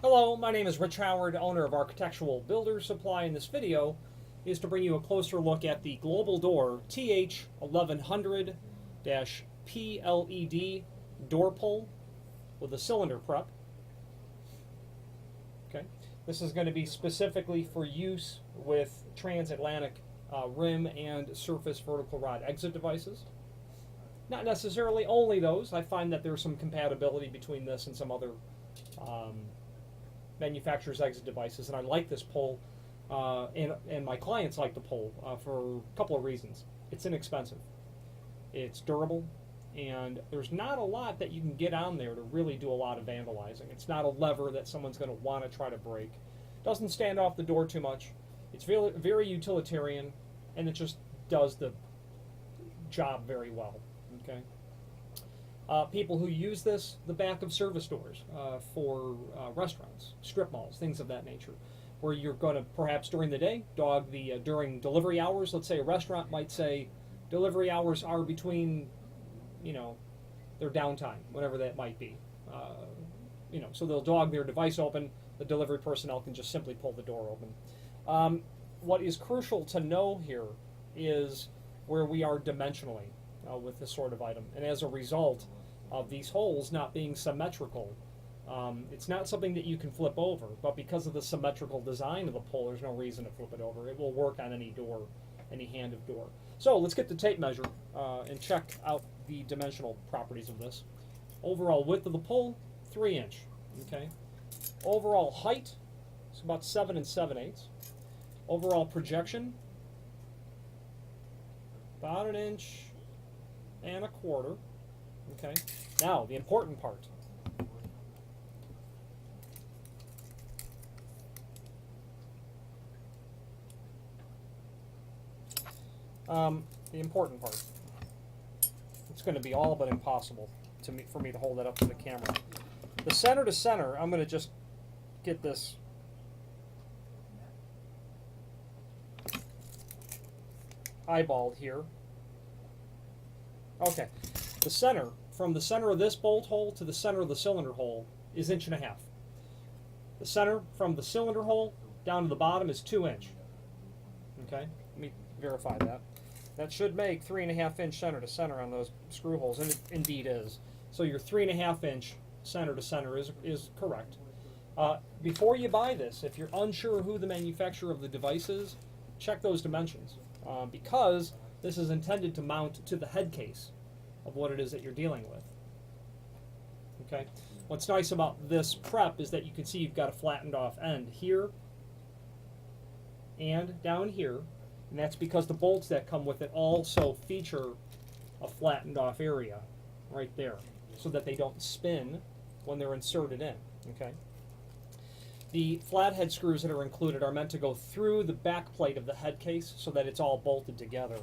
Hello, my name is Rich Howard, owner of Architectural Builders Supply. In this video is to bring you a closer look at the Global Door TH1100-PLED door pull with a cylinder prep. Okay, this is going to be specifically for use with transatlantic rim and surface vertical rod exit devices. Not necessarily only those. I find that there's some compatibility between this and some other manufacturers' exit devices, and I like this pull, and my clients like the pull for a couple of reasons. It's inexpensive, it's durable, and there's not a lot that you can get on there to really do a lot of vandalizing. It's not a lever that someone's going to want to try to break. Doesn't stand off the door too much. It's very, very utilitarian, and it just does the job very well. Okay. People who use this, the back of service doors for restaurants, strip malls, things of that nature, where you're going to perhaps during the day dog the during delivery hours. Let's say a restaurant might say delivery hours are between, their downtime, whatever that might be. So they'll dog their device open. The delivery personnel can just simply pull the door open. What is crucial to know here is where we are dimensionally with this sort of item, and as a result of these holes not being symmetrical, it's not something that you can flip over, but because of the symmetrical design of the pull, there's no reason to flip it over. It will work on any door, any hand of door. So let's get the tape measure and check out the dimensional properties of this. Overall width of the pull, 3 inch. Okay. Overall height, it's about 7 7/8. Overall projection, about 1 1/4 inches. Okay. Now the important part. The important part. It's going to be all but impossible for me to hold that up to the camera. The center to center, I'm going to just get this eyeballed here. Okay, the center, from the center of this bolt hole to the center of the cylinder hole is 1.5 inches. The center from the cylinder hole down to the bottom is 2 inch. Okay, let me verify that. That should make 3.5 inch center to center on those screw holes, and it indeed is. So your 3.5 inch center to center is correct. Before you buy this, if you're unsure who the manufacturer of the device is, check those dimensions, because this is intended to mount to the head case of what it is that you're dealing with. Okay. What's nice about this prep is that you can see you've got a flattened off end here and down here, and that's because the bolts that come with it also feature a flattened off area right there so that they don't spin when they're inserted in. Okay. The flathead screws that are included are meant to go through the back plate of the head case so that it's all bolted together.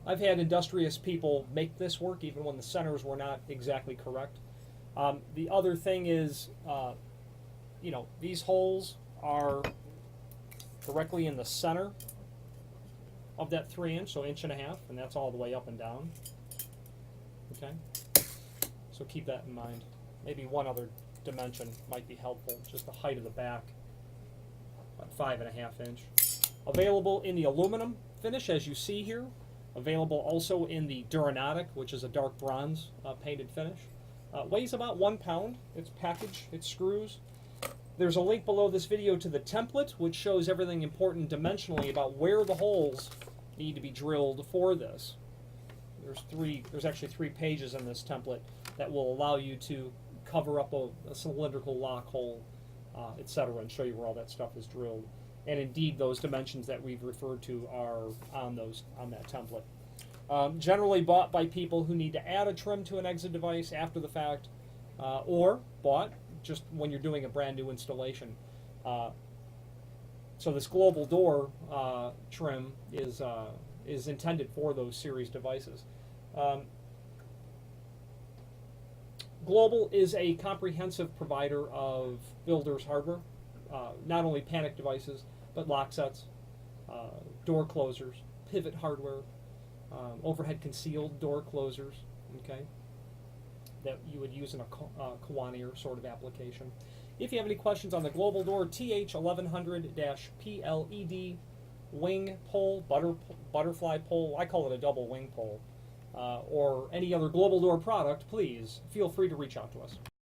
I've had industrious people make this work even when the centers were not exactly correct. The other thing is, these holes are directly in the center of that 3 inch, so 1.5 inches, and that's all the way up and down. Okay, so keep that in mind. Maybe one other dimension might be helpful, just the height of the back, about 5.5 inch. Available in the aluminum finish, as you see here. Available also in the Duranodic, which is a dark bronze painted finish. Weighs about 1 pound. It's packaged, it screws. There's a link below this video to the template, which shows everything important dimensionally about where the holes need to be drilled for this. There's actually 3 pages in this template that will allow you to cover up a cylindrical lock hole, etc., and show you where all that stuff is drilled. And indeed, those dimensions that we've referred to are on that template. Generally bought by people who need to add a trim to an exit device after the fact, or bought just when you're doing a brand new installation. So this global door trim is intended for those series devices. Global is a comprehensive provider of builders hardware, not only panic devices, but lock sets, door closers, pivot hardware, overhead concealed door closers. Okay, that you would use in a Kiwanier sort of application. If you have any questions on the global door, TH1100-PLED wing pole, butterfly pole, I call it a double wing pole, or any other global door product, please feel free to reach out to us.